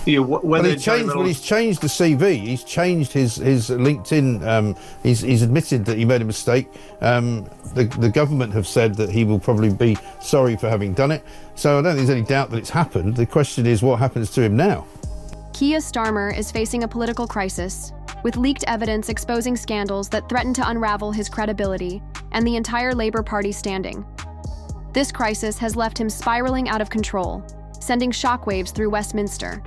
He's changed the CV. He's changed his LinkedIn. He's admitted that he made a mistake. The government have said that he will probably be sorry for having done it. So I don't think there's any doubt that it's happened. The question is what happens to him now? Keir Starmer is facing a political crisis, with leaked evidence exposing scandals that threaten to unravel his credibility and the entire Labour Party standing. This crisis has left him spiraling out of control, sending shockwaves through Westminster,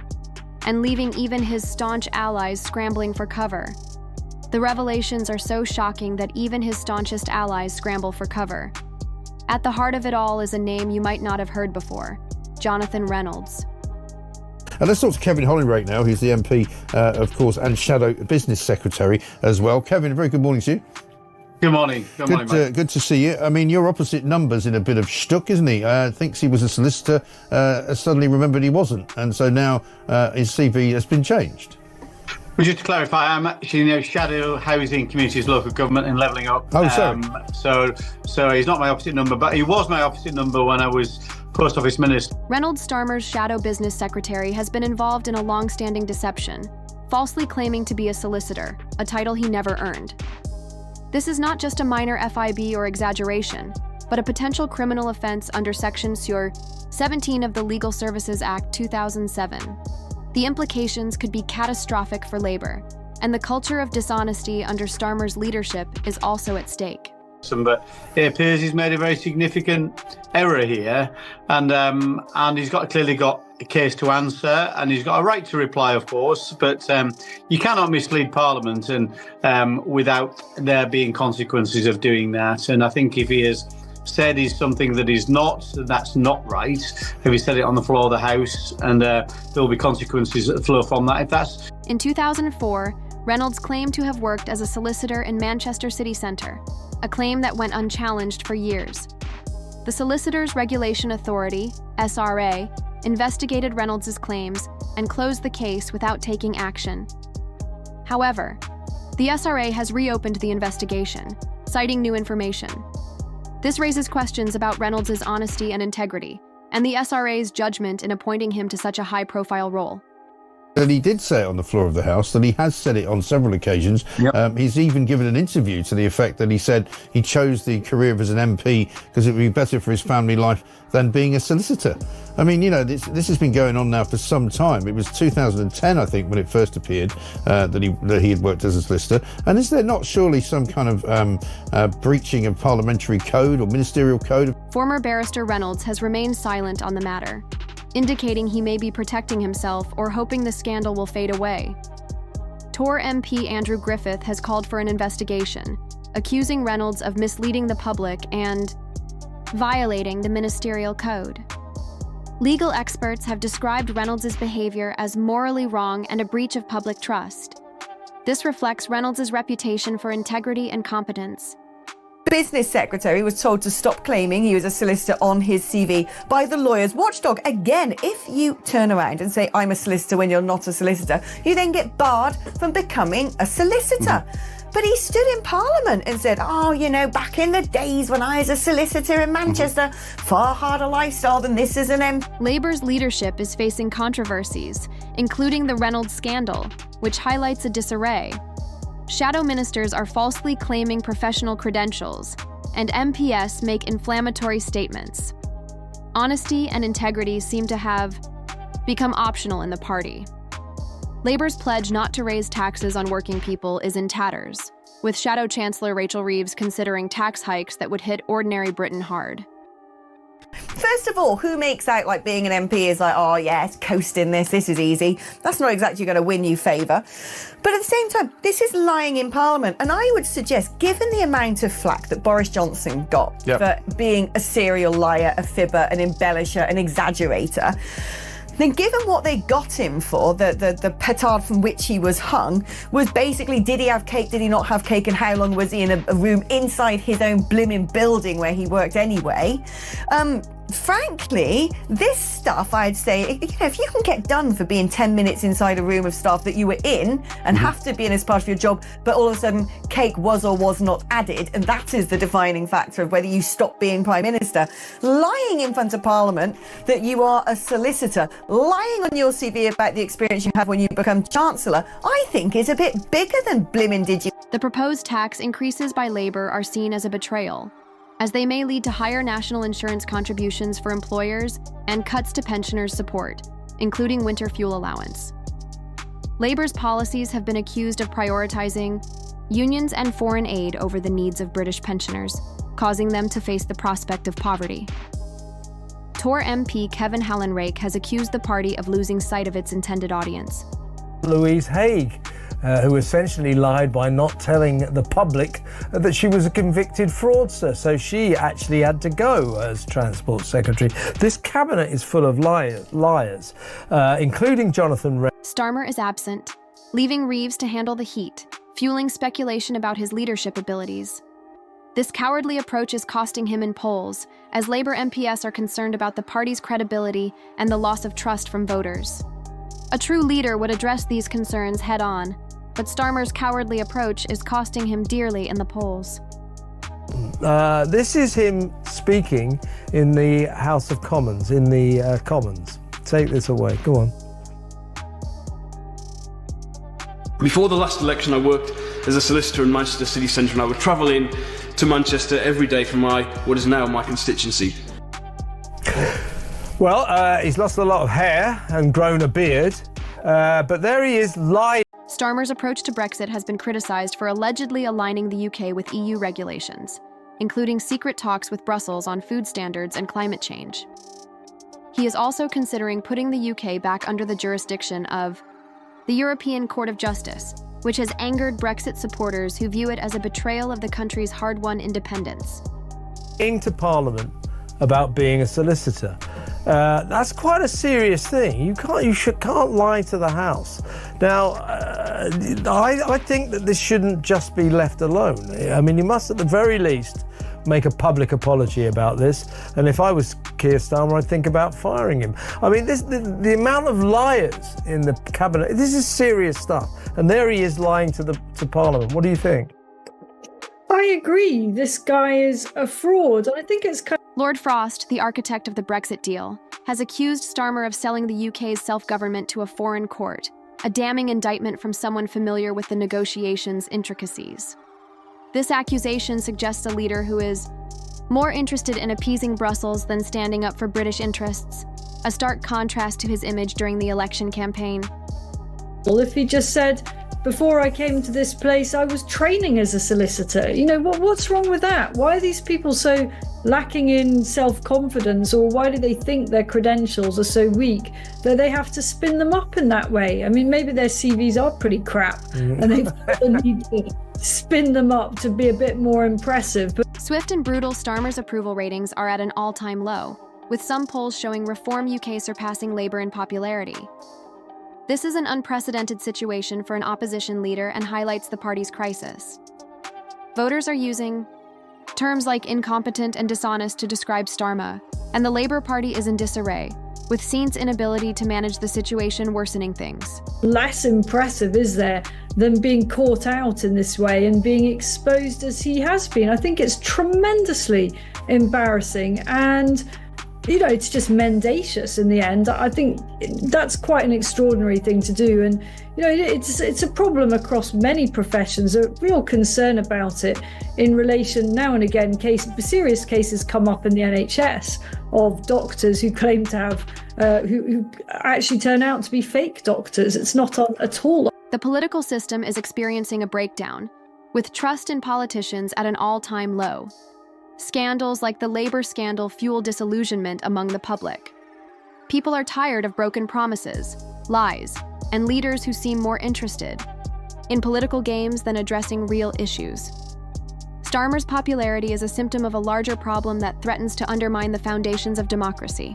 and leaving even his staunch allies scrambling for cover. The revelations are so shocking that even his staunchest allies scramble for cover. At the heart of it all is a name you might not have heard before: Jonathan Reynolds. And let's talk to Kevin Hollingray now. He's the MP, of course, and Shadow Business Secretary as well. Kevin, a very good morning to you. Good morning. Good morning, mate. Good to see you. I mean, you're opposite numbers in a bit of shtuck, isn't he? Thinks he was a solicitor, suddenly remembered he wasn't. And so now his CV has been changed. Well, just to clarify, I'm actually Shadow Housing Communities Local Government in Levelling Up. Oh, sorry. So he's not my opposite number, but he was my opposite number when I was Post Office Minister. Reynolds Starmer's Shadow Business Secretary has been involved in a long-standing deception, falsely claiming to be a solicitor, a title he never earned. This is not just a minor FIB or exaggeration, but a potential criminal offense under Section 17 of the Legal Services Act 2007. The implications could be catastrophic for Labour, and the culture of dishonesty under Starmer's leadership is also at stake. But it appears he's made a very significant error here, and he's clearly got a case to answer, and he's got a right to reply, of course. But you cannot mislead Parliament, and without there being consequences of doing that. And I think if he has said he's something that he's not, that's not right. If he said it on the floor of the House, and there will be consequences that flow from that. If that's In 2004, Reynolds claimed to have worked as a solicitor in Manchester city centre, a claim that went unchallenged for years. The Solicitors Regulation Authority, SRA, investigated Reynolds' claims and closed the case without taking action. However, the SRA has reopened the investigation, citing new information. This raises questions about Reynolds' honesty and integrity, and the SRA's judgment in appointing him to such a high-profile role. And he did say it on the floor of the House, that he has said it on several occasions. Yep. He's even given an interview to the effect that he said he chose the career as an MP because it would be better for his family life than being a solicitor. I mean, this has been going on now for some time. It was 2010, I think, when it first appeared that he had worked as a solicitor. And is there not surely some kind of breaching of parliamentary code or ministerial code? Former barrister Reynolds has remained silent on the matter, indicating he may be protecting himself or hoping the scandal will fade away. Tory MP Andrew Griffith has called for an investigation, accusing Reynolds of misleading the public and violating the ministerial code. Legal experts have described Reynolds' behavior as morally wrong and a breach of public trust. This reflects Reynolds' reputation for integrity and competence. The business secretary was told to stop claiming he was a solicitor on his CV by the lawyer's watchdog. Again, if you turn around and say, I'm a solicitor when you're not a solicitor, you then get barred from becoming a solicitor. But he stood in Parliament and said, back in the days when I was a solicitor in Manchester, far harder lifestyle than this as an MP. Labour's leadership is facing controversies, including the Reynolds scandal, which highlights a disarray. Shadow ministers are falsely claiming professional credentials, and MPs make inflammatory statements. Honesty and integrity seem to have become optional in the party. Labour's pledge not to raise taxes on working people is in tatters, with Shadow Chancellor Rachel Reeves considering tax hikes that would hit ordinary Britain hard. First of all, who makes out like being an MP is like, oh yeah, it's coasting this is easy. That's not exactly going to win you favour. But at the same time, this is lying in Parliament. And I would suggest, given the amount of flack that Boris Johnson got for being a serial liar, a fibber, an embellisher, an exaggerator, then given what they got him for, the petard from which he was hung, was basically, did he have cake, did he not have cake, and how long was he in a room inside his own blimmin' building where he worked anyway? frankly, this stuff, I'd say, if you can get done for being 10 minutes inside a room of staff that you were in and have to be in as part of your job, but all of a sudden cake was or was not added, and that is the defining factor of whether you stop being Prime Minister, lying in front of Parliament that you are a solicitor, lying on your CV about the experience you have when you become Chancellor, I think is a bit bigger than blimmin' did you. The proposed tax increases by Labour are seen as a betrayal, as they may lead to higher national insurance contributions for employers and cuts to pensioners' support, including winter fuel allowance. Labour's policies have been accused of prioritising unions and foreign aid over the needs of British pensioners, causing them to face the prospect of poverty. Tory MP Kevin Hallenrake has accused the party of losing sight of its intended audience. Louise Haigh, who essentially lied by not telling the public that she was a convicted fraudster, so she actually had to go as Transport Secretary. This cabinet is full of liars, including Jonathan Reid. Starmer is absent, leaving Reeves to handle the heat, fueling speculation about his leadership abilities. This cowardly approach is costing him in polls, as Labour MPs are concerned about the party's credibility and the loss of trust from voters. A true leader would address these concerns head-on, but Starmer's cowardly approach is costing him dearly in the polls. This is him speaking in the House of Commons, in the Commons. Take this away, go on. Before the last election, I worked as a solicitor in Manchester city centre, and I would travel in to Manchester every day from what is now my constituency. Well, he's lost a lot of hair and grown a beard, but there he is lying. Starmer's approach to Brexit has been criticised for allegedly aligning the UK with EU regulations, including secret talks with Brussels on food standards and climate change. He is also considering putting the UK back under the jurisdiction of the European Court of Justice, which has angered Brexit supporters who view it as a betrayal of the country's hard-won independence. Into Parliament about being a solicitor. That's quite a serious thing. You can't lie to the House. Now, I think that this shouldn't just be left alone. I mean, you must at the very least make a public apology about this. And if I was Keir Starmer, I'd think about firing him. I mean, the amount of liars in the cabinet, this is serious stuff. And there he is lying to Parliament. What do you think? I agree. This guy is a fraud. And I think it's kind of... Lord Frost, the architect of the Brexit deal, has accused Starmer of selling the UK's self-government to a foreign court, a damning indictment from someone familiar with the negotiations' intricacies. This accusation suggests a leader who is more interested in appeasing Brussels than standing up for British interests, a stark contrast to his image during the election campaign. Well, if he just said, before I came to this place, I was training as a solicitor. You know, what's wrong with that? Why are these people so lacking in self-confidence, or why do they think their credentials are so weak that they have to spin them up in that way? I mean, maybe their CVs are pretty crap and they need to spin them up to be a bit more impressive. But Swift and brutal Starmer's approval ratings are at an all-time low, with some polls showing Reform UK surpassing Labour in popularity. This is an unprecedented situation for an opposition leader and highlights the party's crisis. Voters are using terms like incompetent and dishonest to describe Starmer, and the Labour Party is in disarray, with Scene's inability to manage the situation worsening things. less impressive, is there, than being caught out in this way and being exposed as he has been? I think it's tremendously embarrassing, and you know, it's just mendacious in the end. I think that's quite an extraordinary thing to do. And, you know, it's a problem across many professions, a real concern about it in relation now and again. Serious cases come up in the NHS of doctors who claim to have, who actually turn out to be fake doctors. It's not at all. The political system is experiencing a breakdown, with trust in politicians at an all-time low. Scandals like the Labour scandal fuel disillusionment among the public. People are tired of broken promises, lies, and leaders who seem more interested in political games than addressing real issues. Starmer's popularity is a symptom of a larger problem that threatens to undermine the foundations of democracy.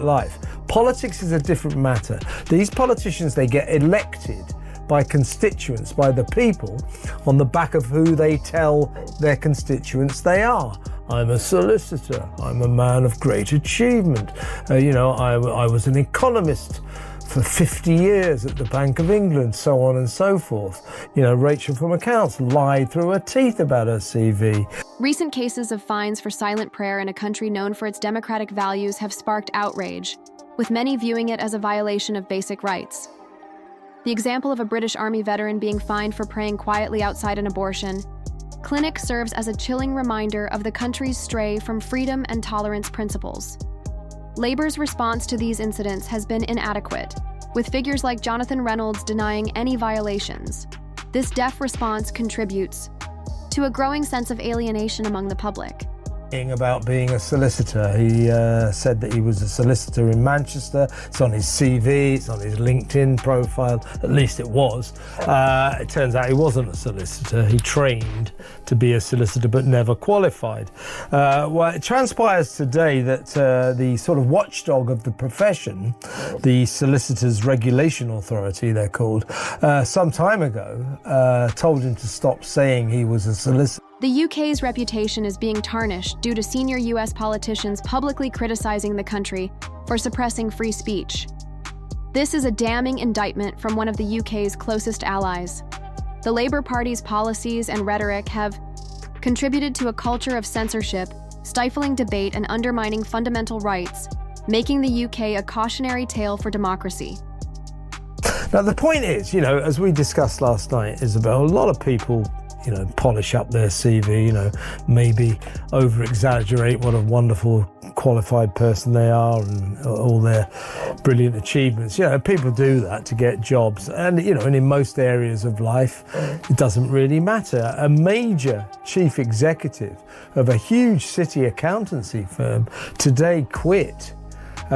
Life. Politics is a different matter. These politicians, they get elected by constituents, by the people, on the back of who they tell their constituents they are. I'm a solicitor. I'm a man of great achievement. I was an economist for 50 years at the Bank of England, so on and so forth. Rachel from accounts lied through her teeth about her CV. Recent cases of fines for silent prayer in a country known for its democratic values have sparked outrage, with many viewing it as a violation of basic rights. The example of a British Army veteran being fined for praying quietly outside an abortion clinic serves as a chilling reminder of the country's stray from freedom and tolerance principles. Labour's response to these incidents has been inadequate, with figures like Jonathan Reynolds denying any violations. This deaf response contributes to a growing sense of alienation among the public. About being a solicitor. He said that he was a solicitor in Manchester. It's on his CV, it's on his LinkedIn profile, at least it was. It turns out he wasn't a solicitor. He trained to be a solicitor but never qualified. Well, it transpires today that the sort of watchdog of the profession, the Solicitors Regulation Authority they're called, some time ago told him to stop saying he was a solicitor. The UK's reputation is being tarnished due to senior US politicians publicly criticizing the country for suppressing free speech. This is a damning indictment from one of the UK's closest allies. The Labour Party's policies and rhetoric have contributed to a culture of censorship, stifling debate and undermining fundamental rights, making the UK a cautionary tale for democracy. Now the point is, as we discussed last night, Isabel, a lot of people polish up their CV, maybe over-exaggerate what a wonderful qualified person they are and all their brilliant achievements. People do that to get jobs. And in most areas of life, it doesn't really matter. A major chief executive of a huge city accountancy firm today quit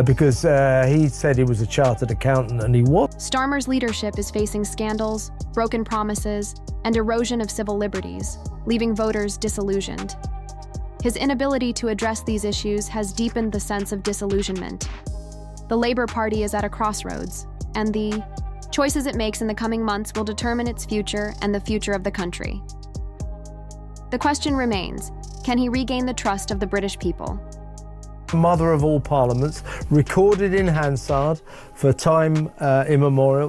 because he said he was a chartered accountant and he was. Starmer's leadership is facing scandals, broken promises, and erosion of civil liberties, leaving voters disillusioned. His inability to address these issues has deepened the sense of disillusionment. The Labour Party is at a crossroads, and the choices it makes in the coming months will determine its future and the future of the country. The question remains, can he regain the trust of the British people? Mother of all parliaments, recorded in Hansard for time immemorial.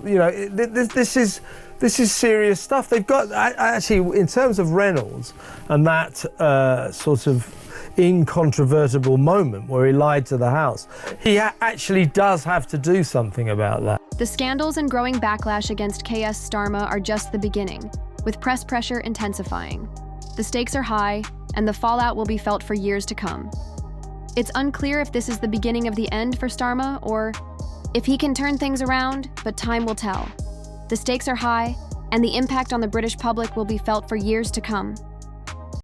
This is serious stuff. They've got, actually, in terms of Reynolds and that sort of incontrovertible moment where he lied to the House, he actually does have to do something about that. The scandals and growing backlash against KS Starmer are just the beginning, with press pressure intensifying. The stakes are high, and the fallout will be felt for years to come. It's unclear if this is the beginning of the end for Starmer or if he can turn things around, but time will tell. The stakes are high, and the impact on the British public will be felt for years to come.